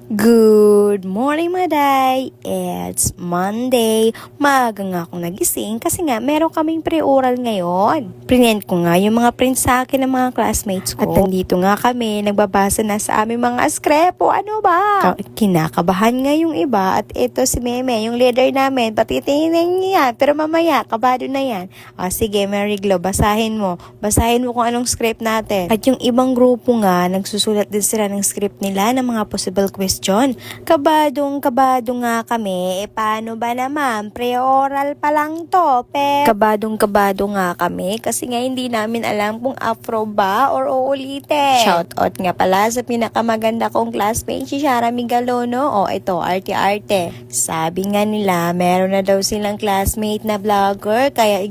Good morning, Maday! It's Monday. Maaga nga akong nagising kasi nga meron kaming pre-oral ngayon. Prinent ko nga yung mga print sa akin ng mga classmates ko. At nandito nga kami, nagbabasa na sa aming mga script. O ano ba? Kinakabahan nga yung iba. At ito si Meme, yung leader namin. Patitingnan niya yan. Pero mamaya, kabado na yan. O sige, Mary Glo, basahin mo. Basahin mo kung anong script natin. At yung ibang grupo nga, nagsusulat din sila ng script nila ng mga possible questions. Kabadong-kabado nga kami. Paano ba naman? Pre-oral pa lang to. Pero kabadong-kabado nga kami kasi nga hindi namin alam kung afro ba or uulitin. Shoutout nga pala sa pinakamaganda kong classmate, si Shara Migalono. O ito, arte-arte. Sabi nga nila, meron na daw silang classmate na vlogger kaya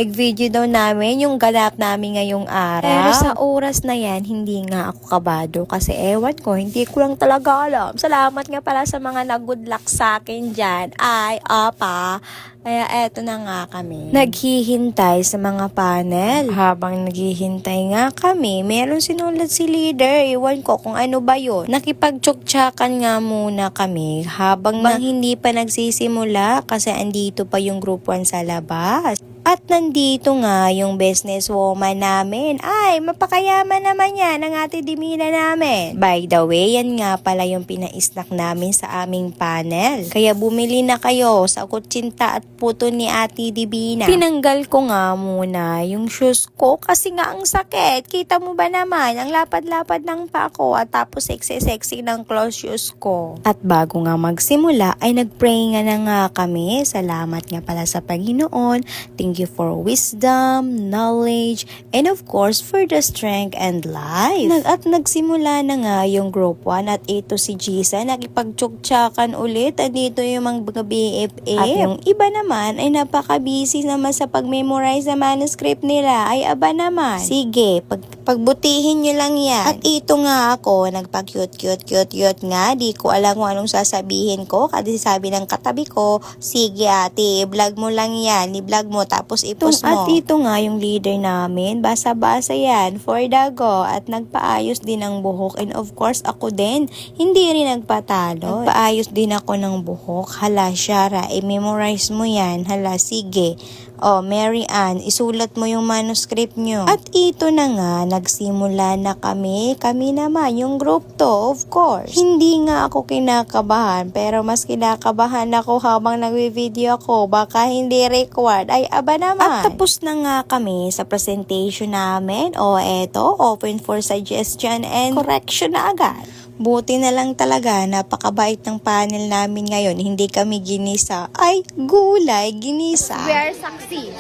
i-video daw namin yung ganap namin ngayong araw. Pero sa oras na yan, hindi nga ako kabado kasi ewan ko, hindi ko lang talaga alam. Salamat nga pala sa mga nag-good luck sa akin dyan. Ay, apa. Kaya eto na nga kami. Naghihintay sa mga panel. Habang naghihintay nga kami, meron sinulat si leader. Iwan ko kung ano ba yun. Nakipagtsuktsakan nga muna kami habang hindi pa nagsisimula kasi andito pa yung group 1 sa labas. At nandito nga yung businesswoman namin. Ay, mapakayaman naman yan ang ate Dimina namin. By the way, yan nga pala yung pina-snack namin sa aming panel. Kaya bumili na kayo sa kutsinta at puto ni ate Dimina. Tinanggal ko nga muna yung shoes ko kasi nga ang sakit. Kita mo ba naman, ang lapad-lapad ng pa ko at tapos sexy-sexy ng close shoes ko. At bago nga magsimula ay nagpray nga na nga kami. Salamat nga pala sa Panginoon. Thank you for wisdom, knowledge, and of course for the strength and life. At nagsimula na nga yung group 1 at ito si Gisa nakipagtsuktsakan ulit. At dito yung mga BFF. At yung iba naman ay napaka-busy naman sa pag-memorize sa manuscript nila. Ay aba naman. Sige, pagbutihin nyo lang yan. At ito nga ako, nagpa-cute nga. Di ko alam kung anong sasabihin ko. Kasi sabi ng katabi ko, sige ate, i-vlog mo lang yan. I-vlog mo tapos i-post mo. At ito nga yung leader namin. Basa-basa yan. For the go. At nagpaayos din ng buhok. And of course, ako din. Hindi rin nagpatalo. Nagpaayos din ako ng buhok. Hala, Shara, i-memorize mo yan. Hala, sige. Oh, Mary Ann, isulat mo yung manuscript nyo. At ito na nga, nagsimula na kami. Kami naman, yung group to, of course. Hindi nga ako kinakabahan, pero mas kinakabahan ako habang nagwi-video ako. Baka hindi required. Ay, aba naman. At tapos na nga kami sa presentation namin. O, eto, open for suggestion and correction na agad. Buti na lang talaga, napakabait ng panel namin ngayon. Hindi kami ginisa. Ay, gulay, ginisa. We are success.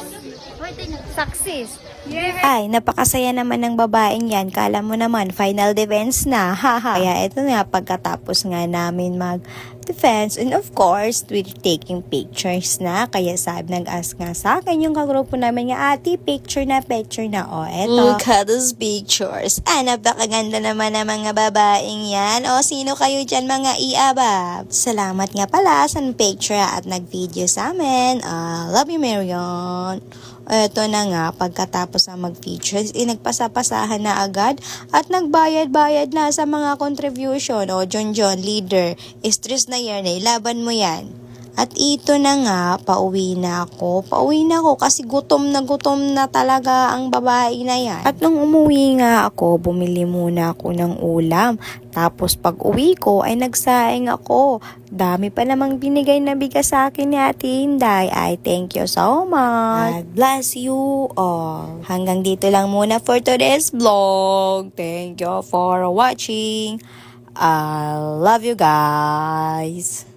Success. Yeah. Ay, napakasaya naman ng babaeng yan. Kala mo naman, final defense na. Haha. Kaya ito nga, pagkatapos nga namin mag-defense. And of course, we're taking pictures na. Kaya sabi, nag-ask nga sa akin yung kagrupo namin nga, ate, picture na. O, eto. Look at those pictures. Napakaganda naman ng mga babaeng yan. O, sino kayo dyan mga iabab? Salamat nga pala sa picture at nag-video sa amin. Love you, Marion. Eto na nga, pagkatapos na mag-features, nagpasapasahan na agad at nagbayad-bayad na sa mga contribution. O, John, leader, stress na yan laban mo yan. At ito na nga, pauwi na ako kasi gutom na talaga ang babae na yan. At nung umuwi nga ako, bumili muna ako ng ulam. Tapos pag uwi ko ay nagsaing ako. Dami pa namang binigay na bigas sa akin ni Ate Inday. Ay, thank you so much. God bless you all. Hanggang dito lang muna for today's vlog. Thank you for watching. I love you guys.